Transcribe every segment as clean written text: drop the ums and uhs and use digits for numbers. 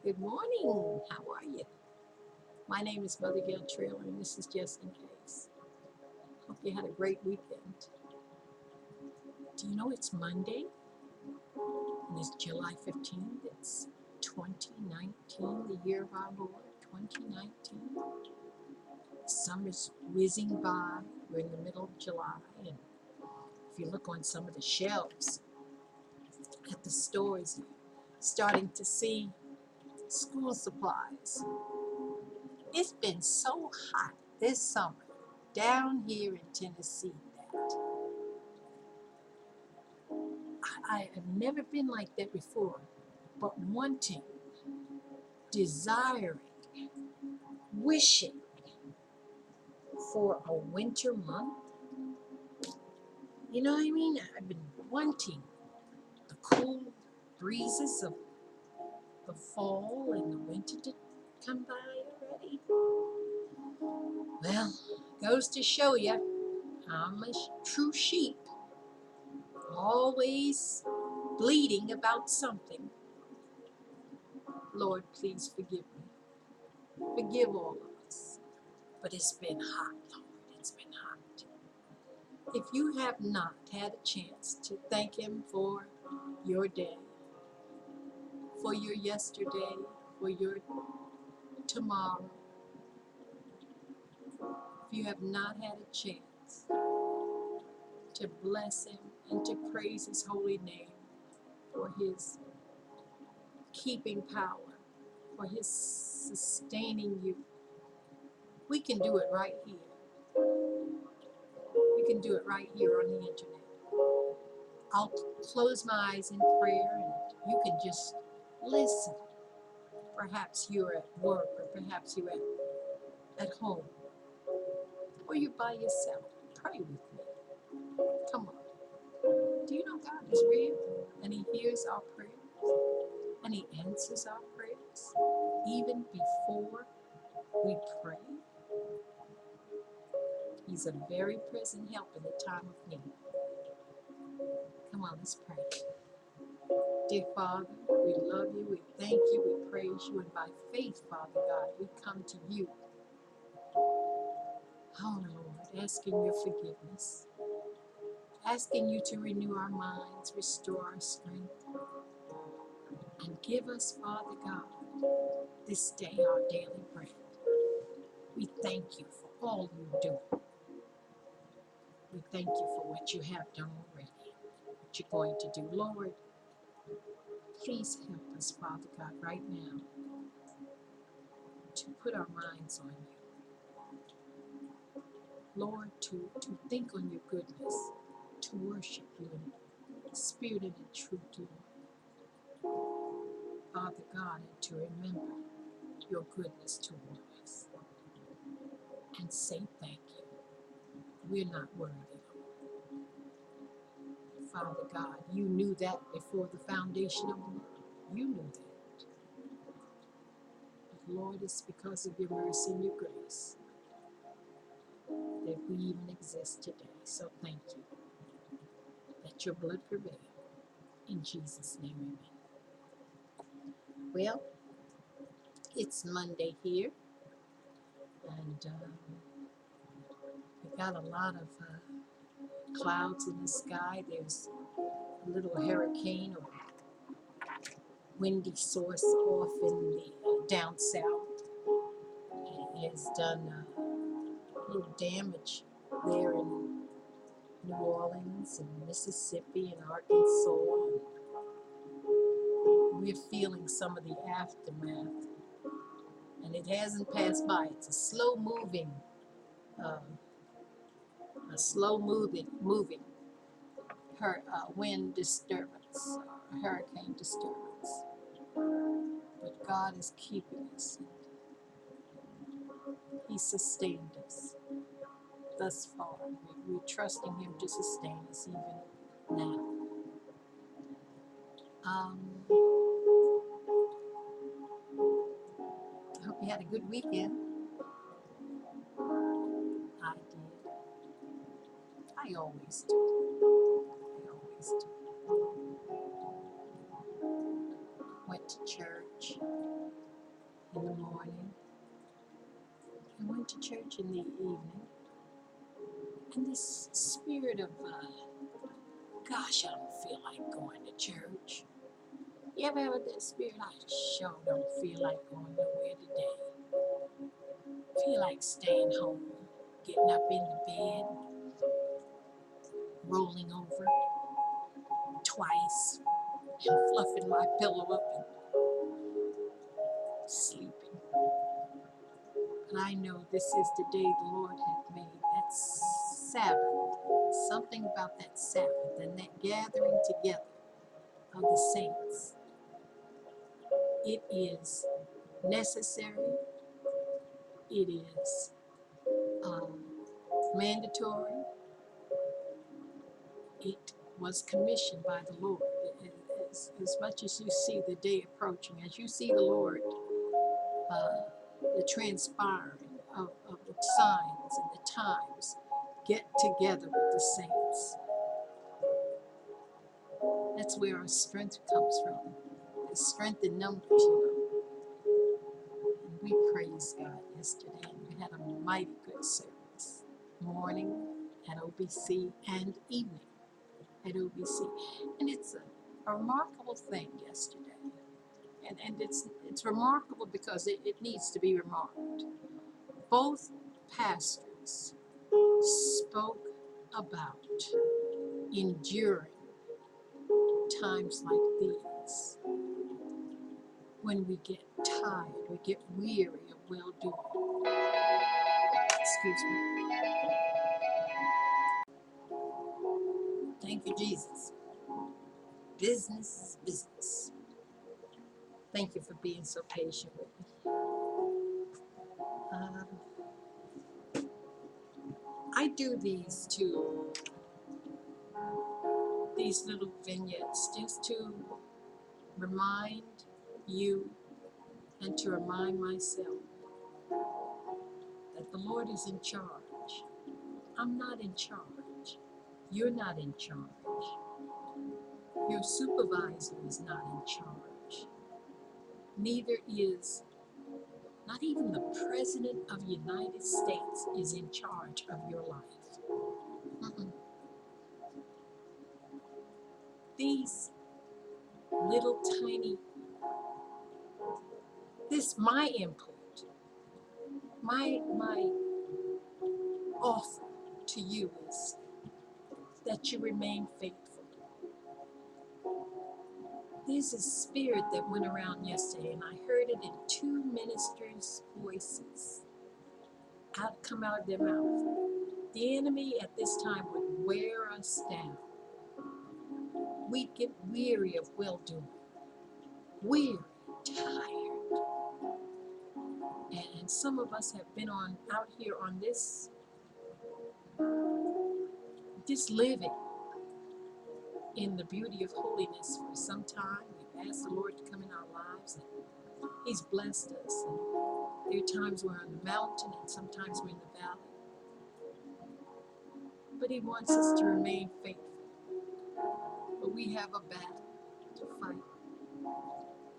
Good morning. How are you? My name is Mother Gail Trailer, and this is just in case. Hope you had a great weekend. Do you know it's Monday? And it's July 15th. It's 2019, the year of our Lord, 2019. Summer's whizzing by. We're in the middle of July, and if you look on some of the shelves at the stores, you're starting to see school supplies. It's been so hot this summer down here in Tennessee that I have never been like that before, but wanting, desiring, wishing for a winter month. You know what I mean? I've been wanting the cool breezes of the fall and the winter to come by already. Well, goes to show you I'm a true sheep, always bleeding about something. Lord, please forgive me. Forgive all of us. But it's been hot, Lord. It's been hot. If you have not had a chance to thank Him for your day, for your yesterday, for your tomorrow, if you have not had a chance to bless Him and to praise His holy name for His keeping power, for His sustaining you, we can do it right here. We can do it right here on the internet. I'll close my eyes in prayer and you can just listen. Perhaps you're at work, or perhaps you're at home, or you're by yourself. Pray with me. Come on. Do you know God is real and He hears our prayers and He answers our prayers even before we pray? He's a very present help in the time of need. Come on, let's pray. Dear Father, we love you, we thank you, we praise you, and by faith, Father God, we come to you. Oh Lord, asking your forgiveness, asking you to renew our minds, restore our strength, and give us, Father God, this day our daily bread. We thank you for all you do. We thank you for what you have done already, what you're going to do. Lord, please help us, Father God, right now to put our minds on you. Lord, to think on your goodness, to worship you in spirit and in truth, Lord. Father God, and to remember your goodness toward us and say thank you. We're not worthy, Lord. Father God, you knew that before the foundation of the world. You knew that. But Lord, it's because of your mercy and your grace that we even exist today. So thank you. Let your blood prevail. In Jesus' name, amen. Well, it's Monday here, and we got a lot of clouds in the sky. There's a little hurricane or windy source off in the down south. It has done a little damage there in New Orleans and Mississippi and Arkansas. And we're feeling some of the aftermath, and it hasn't passed by. It's a slow moving wind disturbance, hurricane disturbance. But God is keeping us. He sustained us thus far. We're trusting Him to sustain us even now. I hope you had a good weekend. I did. I always do. I always do. Went to church. in the morning and went to church in the evening. And this spirit of, gosh, I don't feel like going to church. You ever have that spirit? I sure don't feel like going nowhere today. Feel like staying home, getting up in the bed, rolling over twice, and fluffing my pillow up and sleeping. But I know this is the day the Lord hath made. That's Sabbath. Something about that Sabbath and that gathering together of the saints. It is necessary. It is mandatory. It was commissioned by the Lord. As much as you see the day approaching, as you see the Lord, the transpiring of the signs and the times, get together with the saints. That's where our strength comes from. There's strength in numbers, And we praised God yesterday, and we had a mighty good service. Morning at OBC and evening at OBC. And it's a remarkable thing yesterday. And it's remarkable because it needs to be remarked. Both pastors spoke about enduring times like these. When we get tired, we get weary of well-doing. Excuse me. Thank you, Jesus. Business is business. Thank you for being so patient with me. I do these little vignettes just to remind you and to remind myself that the Lord is in charge. I'm not in charge. You're not in charge. Your supervisor is not in charge. Neither is, not even the President of the United States is in charge of your life. These little tiny, my input, my offer to you is that you remain faithful. There's a spirit that went around yesterday, and I heard it in two ministers' voices come out of their mouth. The enemy at this time would wear us down. We'd get weary of well-doing, weary, tired. And some of us have been out here on this living in the beauty of holiness for some time. We've asked the Lord to come in our lives, and He's blessed us. And there are times we're on the mountain, and sometimes we're in the valley. But He wants us to remain faithful. But we have a battle to fight,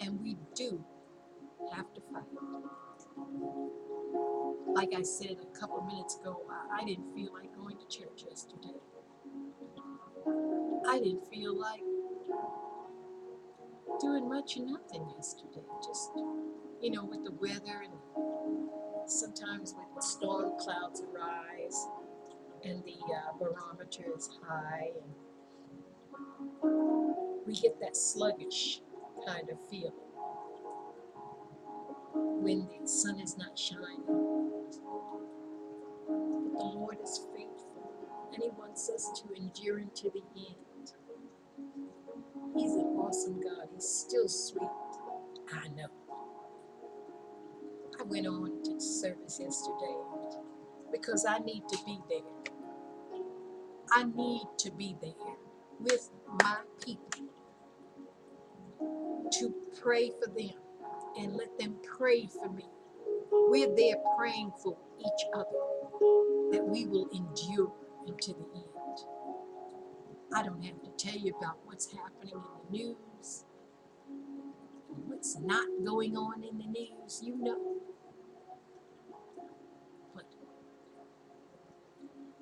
and we do have to fight. Like I said a couple of minutes ago, I didn't feel like going to church yesterday. I didn't feel like doing much or nothing yesterday. Just, with the weather, and sometimes when storm clouds arise and the barometer is high, and we get that sluggish kind of feeling when the sun is not shining. But the Lord is faithful, and He wants us to endure into the end. He's an awesome God. He's still sweet. I know. I went on to service yesterday because I need to be there. I need to be there with my people to pray for them and let them pray for me. We're there praying for each other that we will endure into the end. I don't have to tell you about what's happening in the news, what what's not going on in the news, you know. But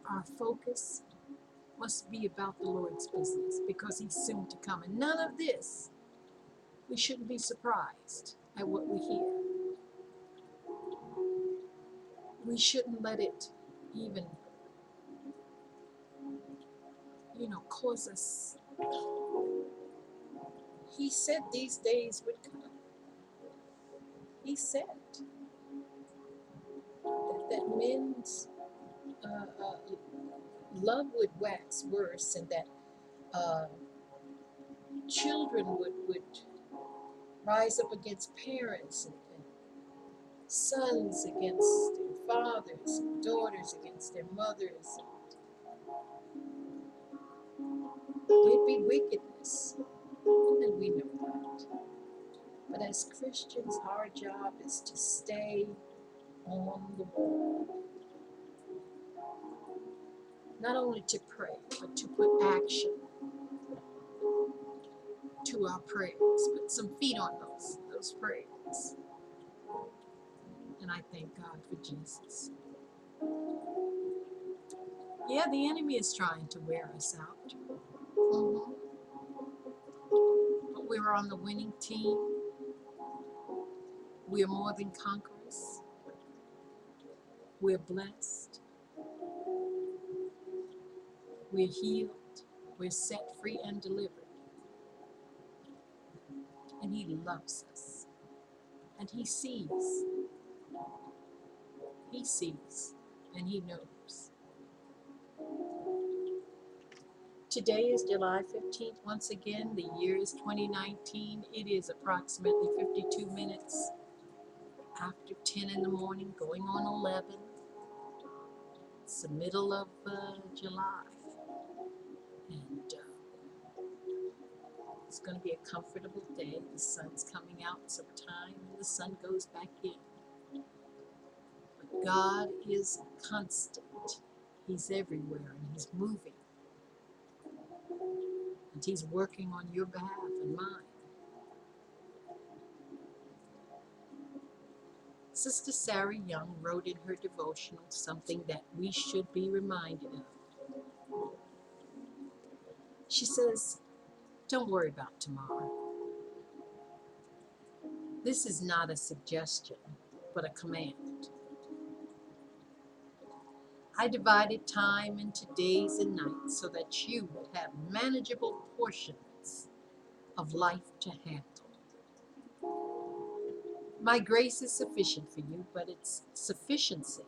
our focus must be about the Lord's business because he's soon to come. And none of this, we shouldn't be surprised at what we hear. We shouldn't let it even, cause us. He said these days would come. He said that men's love would wax worse, and that children would rise up against parents, and sons against their fathers, and daughters against their mothers. There'd be wickedness, and we know that. But as Christians, our job is to stay on the wall. Not only to pray, but to put action to our prayers. Put some feet on those prayers. And I thank God for Jesus. Yeah, the enemy is trying to wear us out. But we're on the winning team. We are more than conquerors. We're blessed. We're healed. We're set free and delivered. And he loves us. And he sees. He sees. And he knows. Today is July 15th. Once again, the year is 2019. It is approximately 52 minutes after 10 in the morning, going on 11. It's the middle of July. And it's going to be a comfortable day. The sun's coming out sometime and the sun goes back in. But God is constant. He's everywhere and he's moving. And he's working on your behalf and mine. Sister Sarah Young wrote in her devotional something that we should be reminded of. She says, don't worry about tomorrow. This is not a suggestion, but a command. I divided time into days and nights so that you would have manageable portions of life to handle. My grace is sufficient for you, but its sufficiency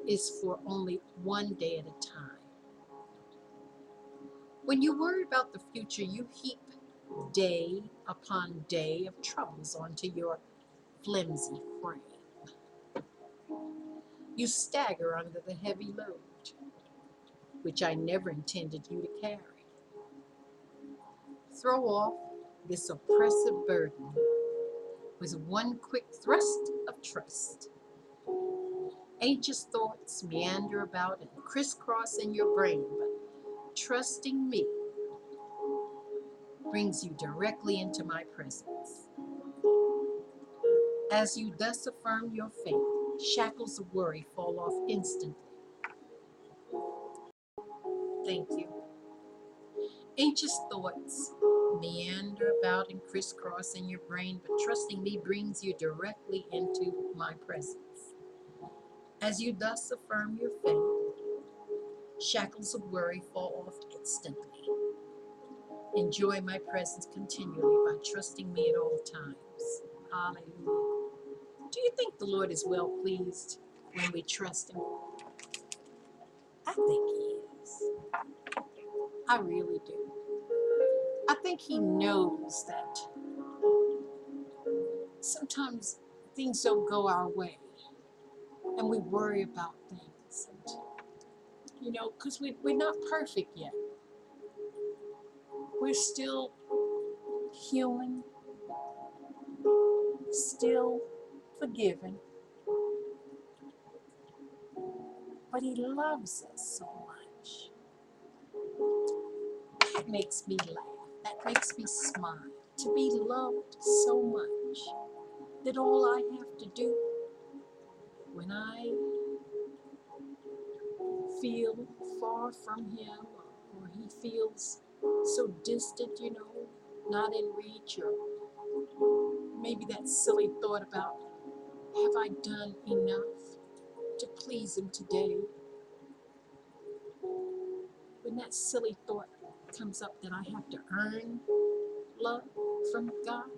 is for only one day at a time. When you worry about the future, you heap day upon day of troubles onto your flimsy frame. You stagger under the heavy load, which I never intended you to carry. Throw off this oppressive burden with one quick thrust of trust. Anxious thoughts meander about and crisscross in your brain, but trusting me brings you directly into my presence. As you thus affirm your faith, shackles of worry fall off instantly. Thank you. Anxious thoughts meander about and crisscross in your brain, but trusting me brings you directly into my presence. As you thus affirm your faith, shackles of worry fall off instantly. Enjoy my presence continually by trusting me at all times. Hallelujah. Do you think the Lord is well pleased when we trust him? I think he is. I really do. I think he knows that sometimes things don't go our way and we worry about things. And, because we're not perfect yet. We're still human, still forgiving. But he loves us so much. That makes me laugh. That makes me smile to be loved so much that all I have to do when I feel far from him, or he feels so distant, not in reach, or maybe that silly thought about, have I done enough to please him today? When that silly thought comes up that I have to earn love from God,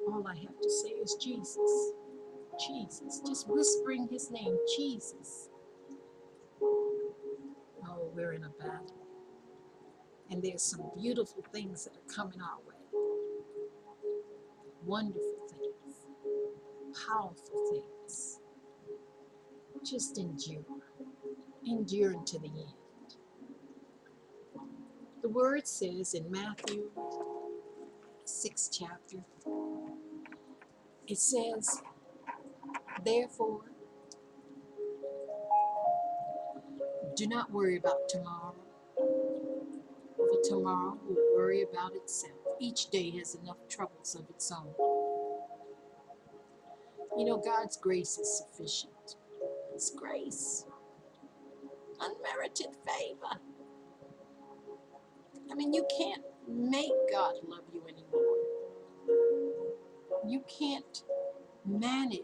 all I have to say is Jesus, Jesus, just whispering his name, Jesus. Oh, we're in a battle. And there's some beautiful things that are coming our way. Wonderful things, powerful things. Just endure unto the end. The word says in Matthew 6th chapter, it says, therefore, do not worry about tomorrow, for tomorrow will worry about itself. Each day has enough troubles of its own. God's grace is sufficient. His grace, unmerited favor. You can't make God love you anymore. You can't manage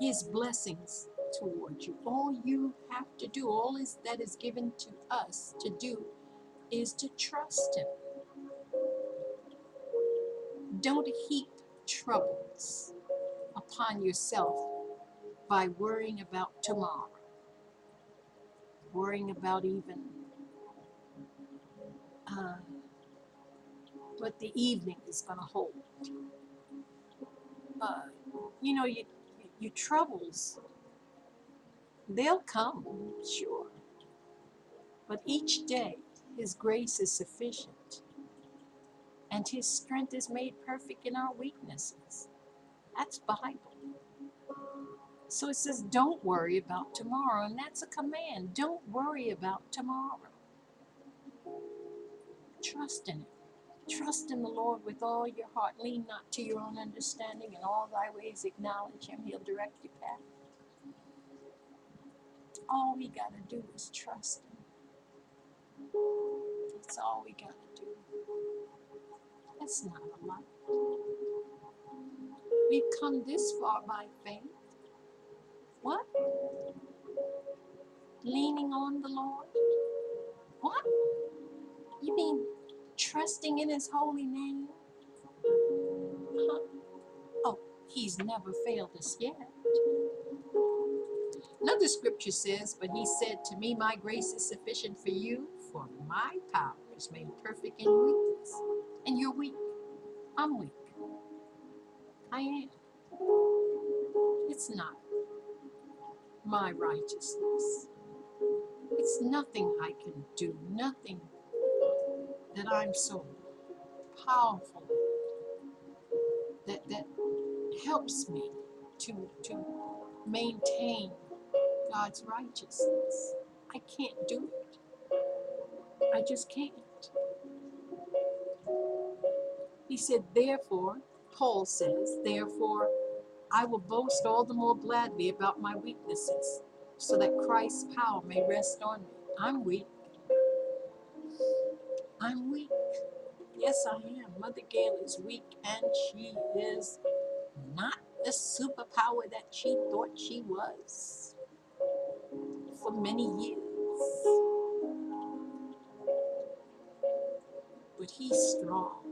his blessings toward you. All you have to do, that is given to us to do, is to trust him. Don't heap troubles upon yourself by worrying about tomorrow, worrying about even what the evening is going to hold. Your troubles, they'll come, sure. But each day, his grace is sufficient, and his strength is made perfect in our weaknesses. That's Bible. So it says, don't worry about tomorrow, and that's a command. Don't worry about tomorrow. Trust in him. Trust in the Lord with all your heart. Lean not to your own understanding. In all thy ways acknowledge him. He'll direct your path. All we got to do is trust him. That's all we got to do. That's not a lot. We've come this far by faith. What? Leaning on the Lord? What? You mean trusting in his holy name? Huh? Oh, he's never failed us yet. Another scripture says, but he said to me, my grace is sufficient for you, for my power is made perfect in weakness. And you're weak. I'm weak. I am. It's not my righteousness. It's nothing I can do, nothing that I'm so powerful that helps me to maintain God's righteousness. I can't do it. I just can't. He said, therefore, Paul says, therefore, I will boast all the more gladly about my weaknesses, so that Christ's power may rest on me. I'm weak. I'm weak. Yes, I am. Mother Gail is weak, and she is not the superpower that she thought she was for many years. But he's strong.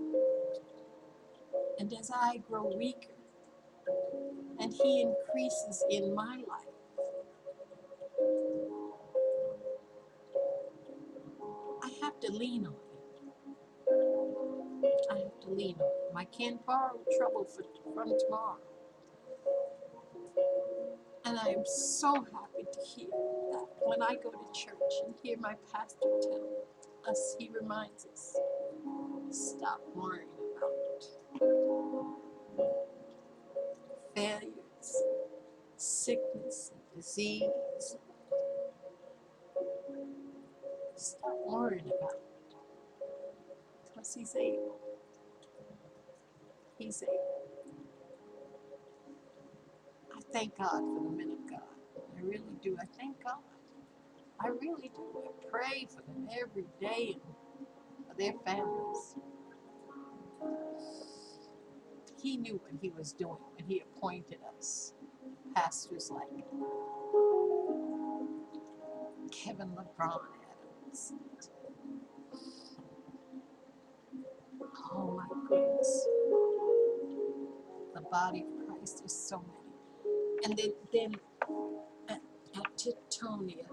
And as I grow weaker, and he increases in my life, I have to lean on him. I have to lean on him. I can't borrow trouble from tomorrow. And I am so happy to hear that when I go to church and hear my pastor tell us, he reminds us, stop worrying about failures, sickness, disease. Stop worrying about it. because He's able. He's able. I thank God for the men of God. I really do. I thank God. I really do. I pray for them every day and for their families. He knew what He was doing when He appointed us. Pastors like Kevin LeBron Adams. Oh my goodness. The body of Christ, there's so many. And then at Titonia,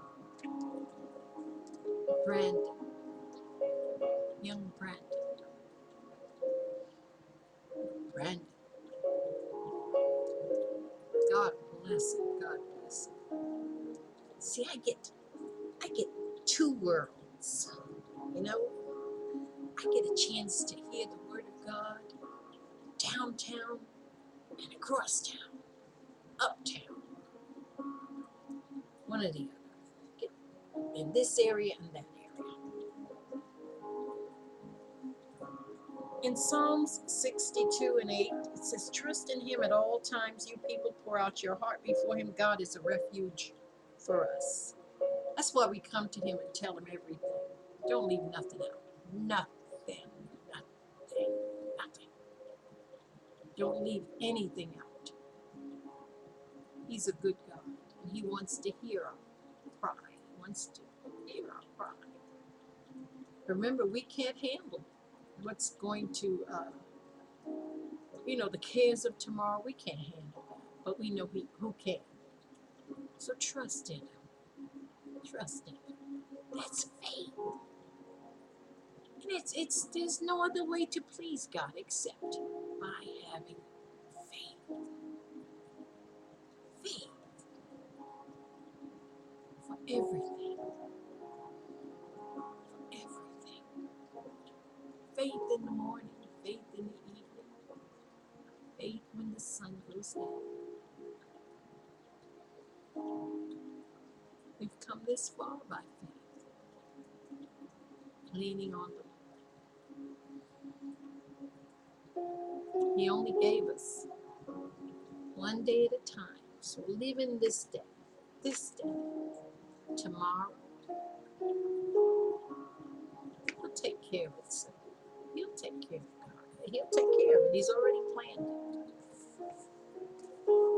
Brandon, young Brandon, God bless him, God bless him. See, I get two worlds, you know. I get a chance to hear the word of God downtown and across town, uptown, one or the other. Get in this area and that area. In Psalms 62 and 8, it says, trust in Him at all times, you people, pour out your heart before Him. God is a refuge for us. That's why we come to Him and tell Him everything. Don't leave nothing out. Nothing. Don't leave anything out. He's a good God, and He wants to hear our cry. He wants to hear our cry. Remember, we can't handle what's going to, the cares of tomorrow. We can't handle that, but we know who can. So trust in Him. Trust in Him. That's faith. And there's no other way to please God except by having faith. Faith for everything. For everything. Faith in the morning, faith in the evening, faith when the sun goes down. We've come this far by faith, leaning on the Lord. He only gave us one day at a time. So live in this day. Tomorrow, He'll take care of itself. He'll take care of it. He'll take care of it. He's already planned it.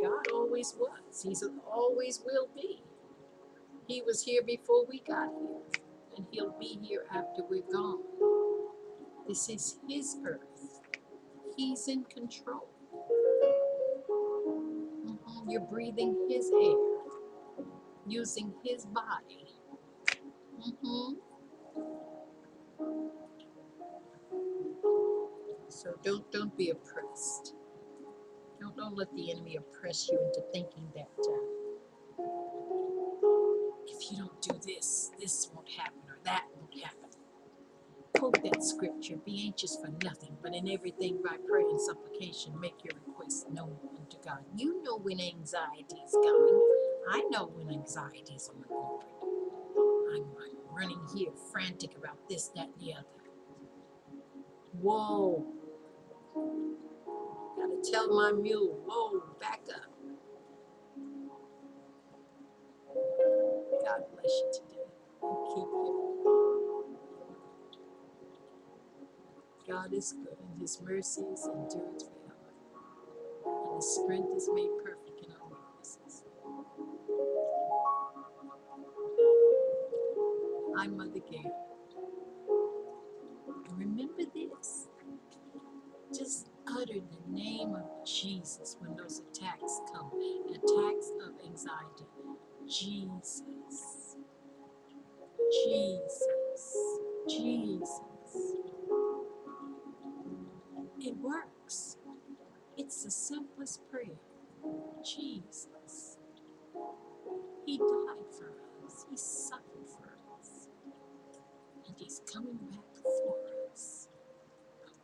God always was. He always will be. He was here before we got here, and He'll be here after we're gone. This is His earth. He's in control. You're breathing His air, using His body. So don't be oppressed. Don't let the enemy oppress you into thinking that if you don't do this, this won't happen or that won't happen. Quote that scripture, be anxious for nothing, but in everything by prayer and supplication, make your requests known unto God. You know when anxiety is coming. I know when anxiety is on the board. I'm running here, frantic about this, that, and the other. Whoa. Gotta tell my mule, whoa, back up. God bless you today and keep you. God is good, and His mercies endure forever, and His strength is made perfect in our weaknesses. I'm Mother Gail. And remember this, just utter the name of Jesus when those attacks come, attacks of anxiety. Jesus, Jesus, Jesus. It works. It's the simplest prayer. Jesus. He died for us. He suffered for us. And He's coming back for us.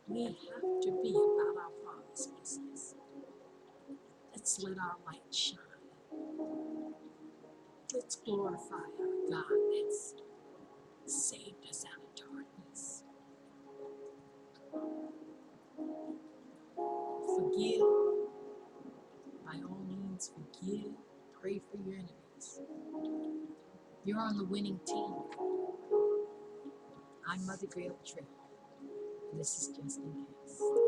We have to be about our Father's business. Let's let our light shine. Let's glorify our God that's saved us out of darkness. forgive. By all means, forgive. Pray for your enemies. You're on the winning team. I'm Mother Gail Trill, and this is Just In Case.